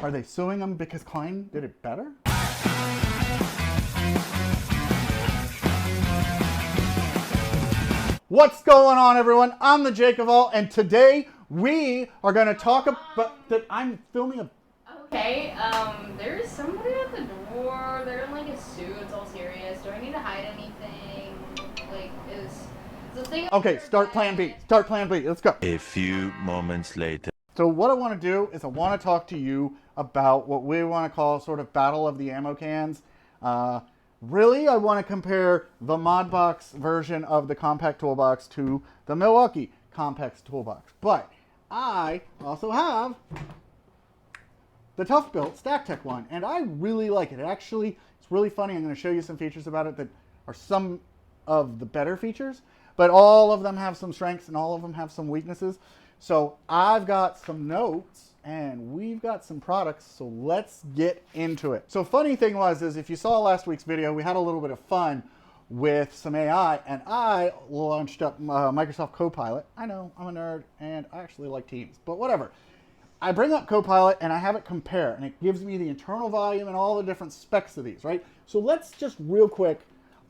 Are they suing them because Klein did it better? What's going on, everyone? I'm the JakeOfALL, and today we are going to talk about that. I'm filming a... Okay, there's somebody at the door. They're in like a suit. It's all serious. Do I need to hide anything? Like, is the thing... Okay, start plan B. Start plan B. Let's go. A few moments later. So what I want to do is I want to talk to you about what we want to call sort of battle of the ammo cans. Really, I want to compare the ModBox version of the compact toolbox to the Milwaukee compact toolbox. But I also have the Tough Built Stack Tech one, and I really like it. Actually, it's really funny. I'm going to show you some features about it that are some of the better features, but all of them have some strengths and all of them have some weaknesses. So I've got some notes and we've got some products, so let's get into it. So funny thing is if you saw last week's video, we had a little bit of fun with some AI, and I launched up Microsoft Copilot. I know, I'm a nerd, and I actually like Teams, but whatever. I bring up Copilot, and I have it compare, and it gives me the internal volume and all the different specs of these, right? So let's just real quick,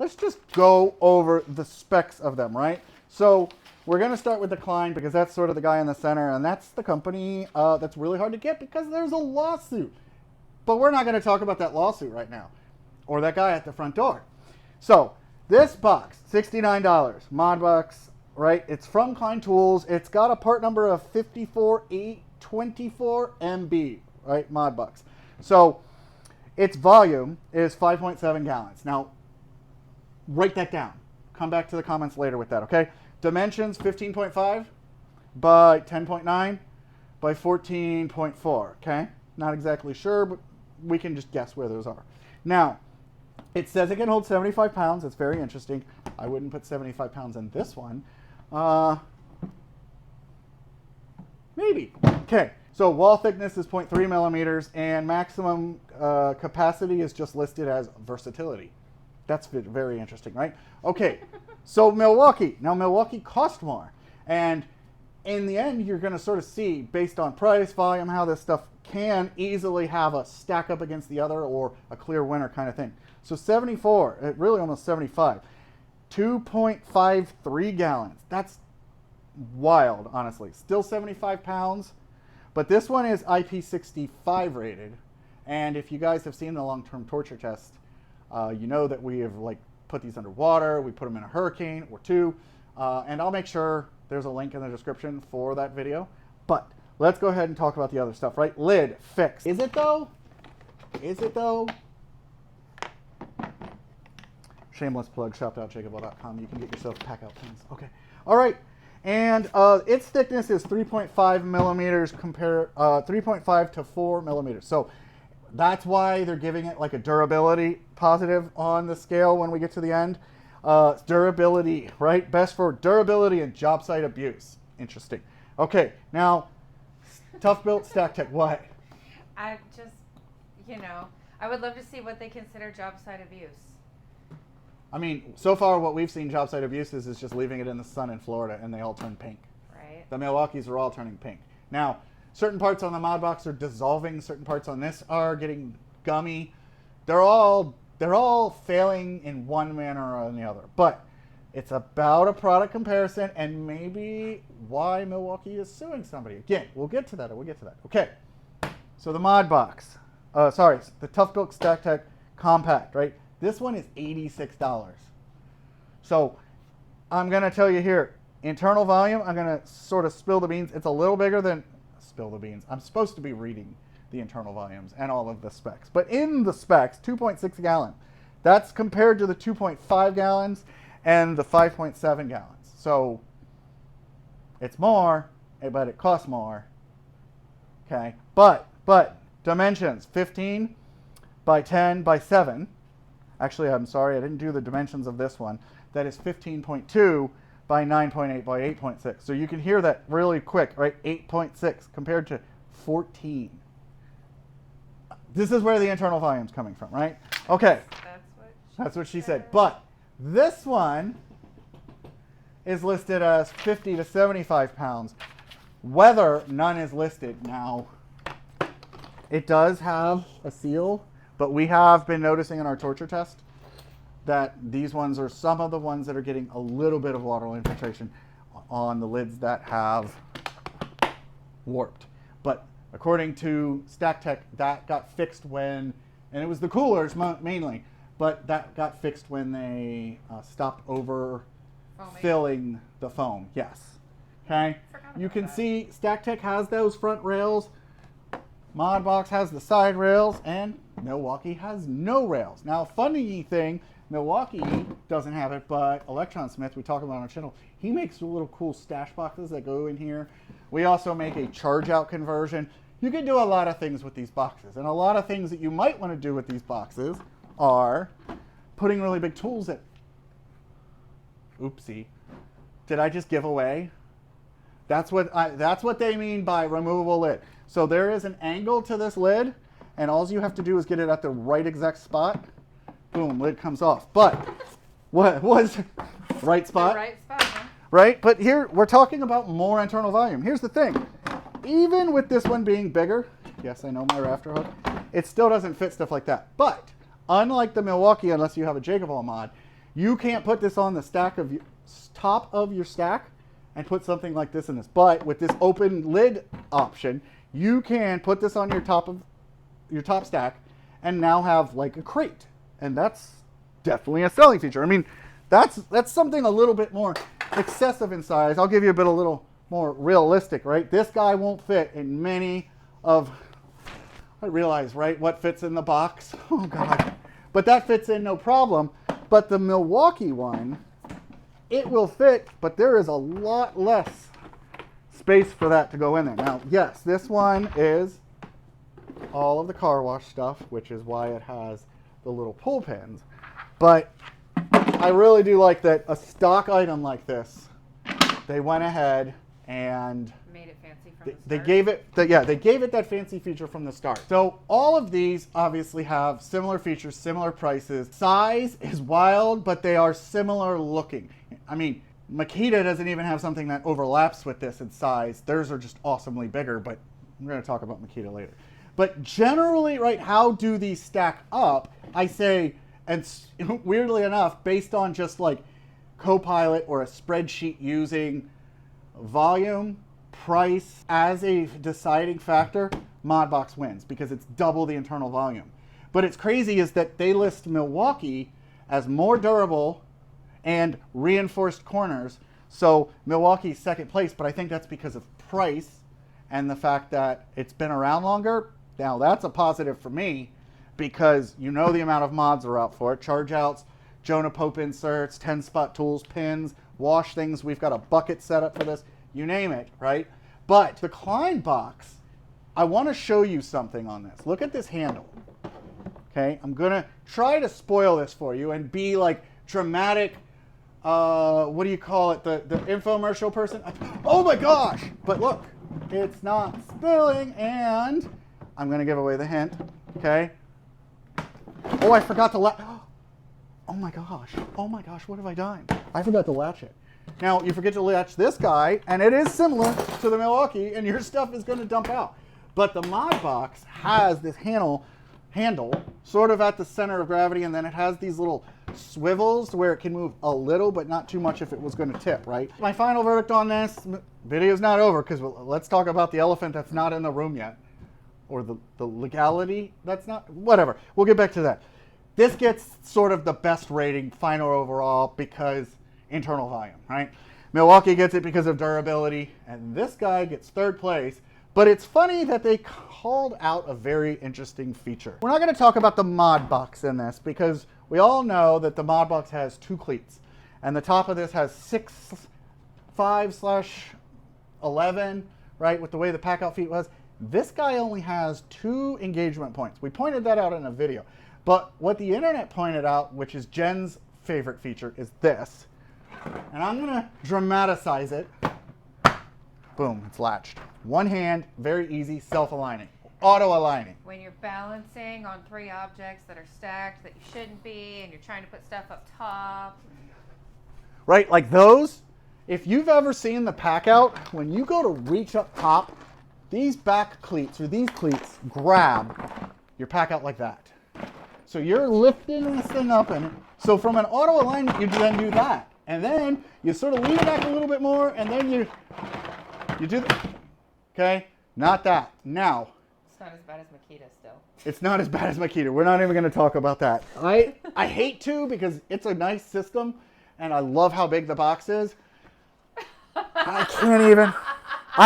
let's just go over the specs of them, right? So we're going to start with the Klein because that's sort of the guy in the center, and that's the company that's really hard to get because there's a lawsuit. But we're not going to talk about that lawsuit right now, or that guy at the front door. So this box, $69, ModBox, right? It's from Klein Tools. It's got a part number of 54824MB, right? ModBox. So its volume is 5.7 gallons. Now, write that down. Come back to the comments later with that, okay? Dimensions, 15.5 by 10.9 by 14.4, okay? Not exactly sure, but we can just guess where those are. Now, it says it can hold 75 pounds. It's very interesting. I wouldn't put 75 pounds in this one. Maybe. Okay, so wall thickness is 0.3 millimeters, and maximum capacity is just listed as versatility. That's very interesting, right? Okay, so Milwaukee. Now, Milwaukee cost more. And in the end, you're going to sort of see, based on price, volume, how this stuff can easily have a stack up against the other or a clear winner kind of thing. So 74, really almost 75. 2.53 gallons. That's wild, honestly. Still 75 pounds. But this one is IP65 rated. And if you guys have seen the long-term torture test, you know that we have put these underwater, we put them in a hurricane or two, and I'll make sure there's a link in the description for that video. But let's go ahead and talk about the other stuff, right? Lid fixed. Is it though? Is it though? Shameless plug, shop.jakeofall.com. You can get yourself PACKOUT pins. Okay. All right. And its thickness is 3.5 millimeters 3.5 to 4 millimeters. So that's why they're giving it like a durability positive on the scale when we get to the end. Durability, right? Best for durability and job site abuse. Interesting. Okay, now, Tough Built Stack Tech. What? I just, I would love to see what they consider job site abuse. I mean, so far what we've seen job site abuse is just leaving it in the sun in Florida and they all turn pink. Right. The Milwaukees are all turning pink. Now, certain parts on the ModBox are dissolving. Certain parts on this are getting gummy. They're all failing in one manner or the other. But it's about a product comparison and maybe why Milwaukee is suing somebody. Again, we'll get to that. Okay. So the ModBox. The Tough Built Stack Tech Compact, right? This one is $86. So I'm going to tell you here, internal volume, I'm going to sort of spill the beans. It's a little bigger than... Spill the beans. I'm supposed to be reading the internal volumes and all of the specs. But in the specs, 2.6 gallon. That's compared to the 2.5 gallons and the 5.7 gallons. So it's more, but it costs more. Okay. But dimensions, 15 by 10 by 7. Actually, I'm sorry, I didn't do the dimensions of this one. That is 15.2 by 9.8 by 8.6. So you can hear that really quick, right? 8.6 compared to 14. This is where the internal volume is coming from, right? Okay. That's what she said. But this one is listed as 50 to 75 pounds. Whether none is listed. Now, It does have a seal, but we have been noticing in our torture test that these ones are some of the ones that are getting a little bit of water infiltration on the lids that have warped. But according to Stack Tech, that got fixed when, and it was the coolers mainly, but that got fixed when they stopped overfilling the foam. Yes. Okay. You can see Stack Tech has those front rails. ModBox has the side rails, and Milwaukee has no rails. Now, funny thing, Milwaukee doesn't have it, but Electron Smith, we talk about on our channel, he makes little cool stash boxes that go in here. We also make a charge out conversion. You can do a lot of things with these boxes, and a lot of things that you might want to do with these boxes are putting really big tools in. Oopsie. Did I just give away? That's what they mean by removable lid. So there is an angle to this lid, and all you have to do is get it at the right exact spot. Boom, lid comes off. But what was right spot? The right spot, huh? Right? But here we're talking about more internal volume. Here's the thing. Even with this one being bigger, yes, I know my rafter hook, it still doesn't fit stuff like that. But unlike the Milwaukee, unless you have a JakeOfALL mod, you can't put this on the stack of top of your stack and put something like this in this. But with this open lid option, you can put this on your top stack and now have like a crate. And that's definitely a selling feature. I mean, that's something a little bit more excessive in size. I'll give you a little more realistic, right? This guy won't fit in many of, I realize, right, what fits in the box. Oh God. But that fits in no problem. But the Milwaukee one, it will fit, but there is a lot less space for that to go in there. Now, yes, this one is all of the car wash stuff, which is why it has the little pull pins. But I really do like that a stock item like this, they went ahead and Made it fancy from the start. they gave it that fancy feature from the start. So all of these obviously have similar features, similar prices. Size is wild, but they are similar looking. I mean, Makita doesn't even have something that overlaps with this in size. Theirs are just awesomely bigger, but we're going to talk about Makita later. But generally, right, how do these stack up? I say, and weirdly enough, based on just like Copilot or a spreadsheet using volume, price as a deciding factor, ModBox wins because it's double the internal volume. But it's crazy is that they list Milwaukee as more durable and reinforced corners. So Milwaukee's second place, but I think that's because of price and the fact that it's been around longer. Now that's a positive for me because you know the amount of mods are out for it. Charge outs, Jonah Pope inserts, 10-spot tools, pins, wash things. We've got a bucket set up for this. You name it, right? But the Klein box, I want to show you something on this. Look at this handle. Okay, I'm going to try to spoil this for you and be like dramatic, what do you call it? The infomercial person. Oh my gosh! But look, it's not spilling, and I'm going to give away the hint. Okay. Oh, I forgot to oh my gosh. Oh my gosh, what have I done? I forgot to latch it. Now, you forget to latch this guy, and it is similar to the Milwaukee, and your stuff is going to dump out. But the ModBox has this handle sort of at the center of gravity, and then it has these little swivels where it can move a little, but not too much if it was going to tip, right? My final verdict on this, video's not over, because let's talk about the elephant that's not in the room yet. Or the legality that's not, whatever. We'll get back to that. This gets sort of the best rating, final overall, because internal volume, right? Milwaukee gets it because of durability, and this guy gets third place. But it's funny that they called out a very interesting feature. We're not going to talk about the ModBox in this because we all know that the ModBox has 2 cleats, and the top of this has 5/11, right, with the way the PACKOUT feet was. This guy only has 2 engagement points. We pointed that out in a video. But what the internet pointed out, which is Jen's favorite feature, is this. And I'm going to dramatize it. Boom, it's latched. One hand, very easy, self-aligning, auto-aligning. When you're balancing on 3 objects that are stacked that you shouldn't be, and you're trying to put stuff up top. Right, like those. If you've ever seen the PACKOUT, when you go to reach up top, these back cleats or these cleats grab your PACKOUT like that. So you're lifting this thing up, and so from an auto alignment, you then do that. And then you sort of lean it back a little bit more, and then you do that. Okay? Not that. Now. It's not as bad as Makita still. It's not as bad as Makita. We're not even going to talk about that. I hate to, because it's a nice system, and I love how big the box is. I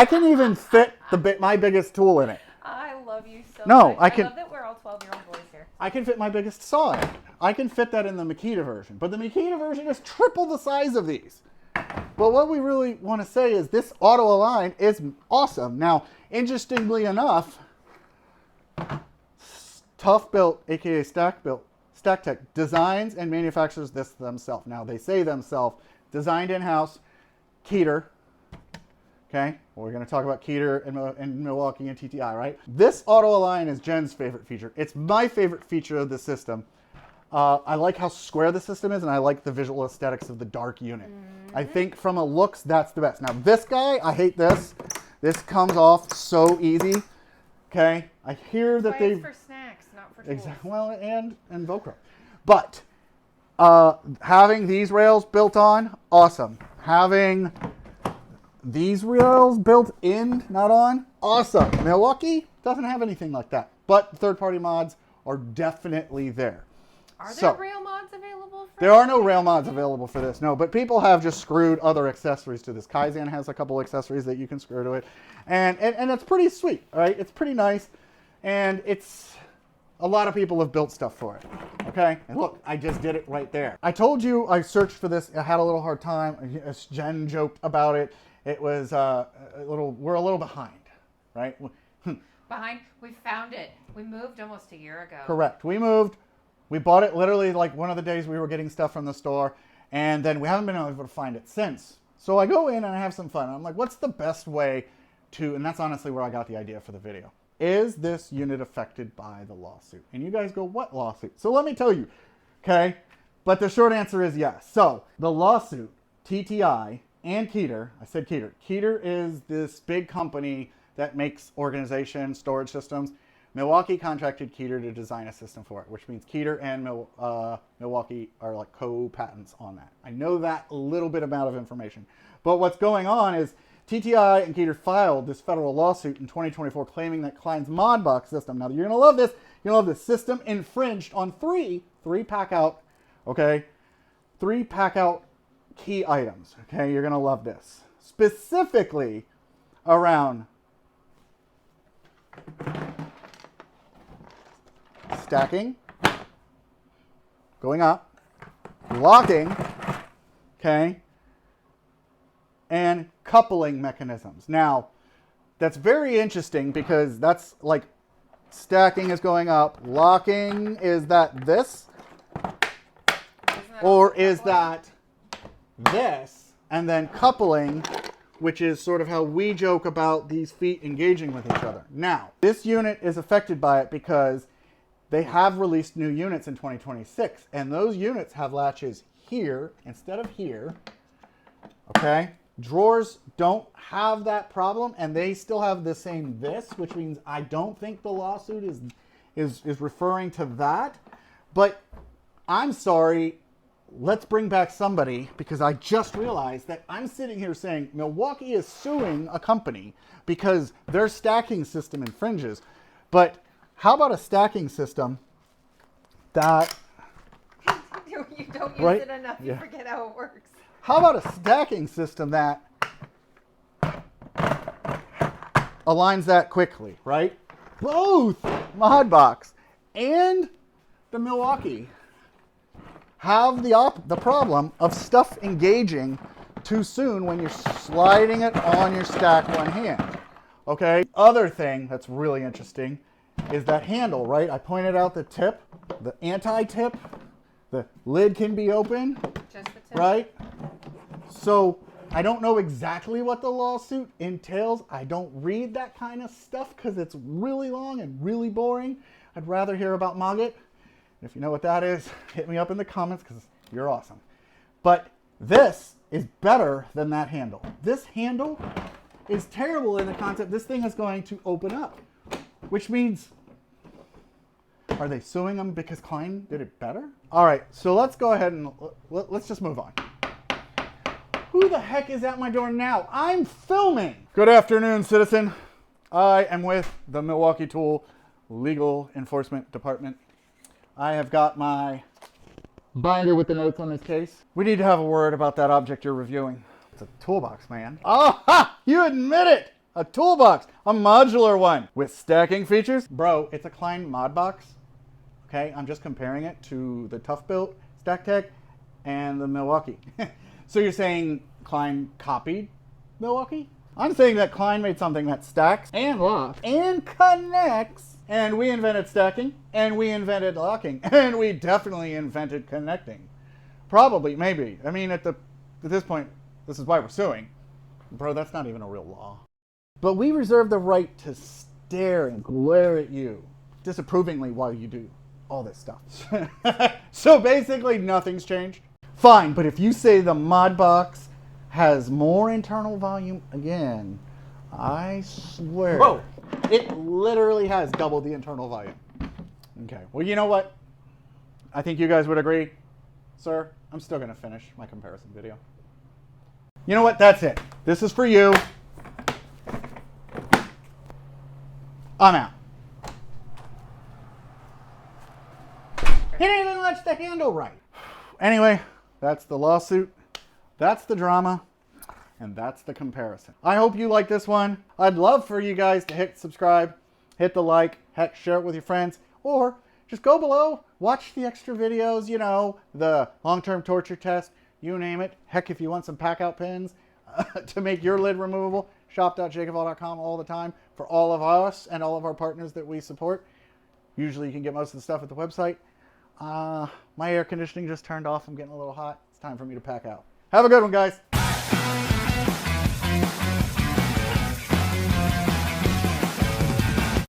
can even fit my biggest tool in it. I love you so No, much. I can. love that we're all 12-year-old boys here. I can fit my biggest saw in it. I can fit that in the Makita version, but the Makita version is triple the size of these. But what we really want to say is this auto align is awesome. Now, interestingly enough, Tough Built, aka Stack Tech, designs and manufactures this themselves. Now, they say themselves, designed in-house, Keeter. Okay, well, we're going to talk about Keeter and Milwaukee and TTI, right? This auto align is Jen's favorite feature. It's my favorite feature of the system. I like how square the system is, and I like the visual aesthetics of the dark unit. I think from a looks, that's the best. Now, this guy, I hate this. This comes off so easy. Okay, I hear that It's for snacks, not for tools. Exactly. Well, and Velcro. But having these rails built on, awesome. Having these rails built in, not on, awesome. Milwaukee doesn't have anything like that. But third-party mods are definitely there. Are there rail mods available for There are no rail mods available for this, no. But people have just screwed other accessories to this. Kaizen has a couple accessories that you can screw to it. And it's pretty sweet, all right? It's pretty nice. And it's... a lot of people have built stuff for it, okay? And look, I just did it right there. I told you I searched for this. I had a little hard time. As Jen joked about it. It was we're a little behind, right? Behind? We found it. We moved almost a year ago. Correct. We moved. We bought it literally like one of the days we were getting stuff from the store, and then we haven't been able to find it since. So I go in and I have some fun. I'm like, what's the best way to, and that's honestly where I got the idea for the video. Is this unit affected by the lawsuit? And you guys go, what lawsuit? So let me tell you, okay? But the short answer is yes. So the lawsuit, TTI and Keeter, I said Keeter. Keeter is this big company that makes organization storage systems. Milwaukee contracted Keeter to design a system for it, which means Keeter and Milwaukee are like co-patents on that. I know that a little bit amount of information. But what's going on is TTI and Keeter filed this federal lawsuit in 2024 claiming that Klein's ModBox system, now you're going to love this, you're going to love this system infringed on three PACKOUT, okay? 3 PACKOUT key items, okay? You're going to love this. Specifically around stacking, going up, locking, okay, and coupling mechanisms. Now, that's very interesting because that's like stacking is going up, locking is that this, or is that this, and then coupling, which is sort of how we joke about these feet engaging with each other. Now, this unit is affected by it because they have released new units in 2026, and those units have latches here instead of here, okay? Drawers don't have that problem, and they still have the same this, which means I don't think the lawsuit is referring to that. But I'm sorry, let's bring back somebody, because I just realized that I'm sitting here saying Milwaukee is suing a company because their stacking system infringes. But how about a stacking system that... You don't use right? it enough, you forget how it works. How about a stacking system that aligns that quickly, right? Both ModBox and the Milwaukee have the problem of stuff engaging too soon when you're sliding it on your stack one hand, okay? Other thing that's really interesting is that handle, right? I pointed out the tip, the anti-tip, the lid can be open, Just the tip. right? So I don't know exactly what the lawsuit entails. I don't read that kind of stuff because it's really long and really boring. I'd rather hear about Mogget. If you know what that is, hit me up in the comments because you're awesome. But this is better than that handle. This handle is terrible in the concept this thing is going to open up, which means, are they suing them because Klein did it better? All right, so let's go ahead and let's just move on. Who the heck is at my door now? I'm filming. Good afternoon, citizen. I am with the Milwaukee Tool Legal Enforcement Department. I have got my binder with the notes on this case. We need to have a word about that object you're reviewing. It's a toolbox, man. Oh, ha! You admit it! A toolbox, a modular one with stacking features. Bro, it's a Klein ModBox. Okay, I'm just comparing it to the Tough Built Stack Tech and the Milwaukee. So you're saying Klein copied Milwaukee? I'm saying that Klein made something that stacks and locks and connects. And we invented stacking, and we invented locking, and we definitely invented connecting. Probably, maybe. I mean, at this point, this is why we're suing. Bro, that's not even a real law. But we reserve the right to stare and glare at you disapprovingly while you do all this stuff. So basically, nothing's changed. Fine, but if you say the ModBox has more internal volume, again, I swear. Whoa. It literally has double the internal volume. Okay, well, you know what? I think you guys would agree. Sir, I'm still going to finish my comparison video. You know what? That's it. This is for you. I'm out. He didn't even latch the handle right. Anyway, that's the lawsuit. That's the drama. And that's the comparison. I hope you like this one. I'd love for you guys to hit subscribe, hit the like, heck, share it with your friends, or just go below, watch the extra videos, you know, the long-term torture test, you name it. Heck, if you want some PACKOUT pins to make your lid removable, shop.jakeofall.com all the time for all of us and all of our partners that we support. Usually you can get most of the stuff at the website. My air conditioning just turned off. I'm getting a little hot. It's time for me to pack out. Have a good one, guys.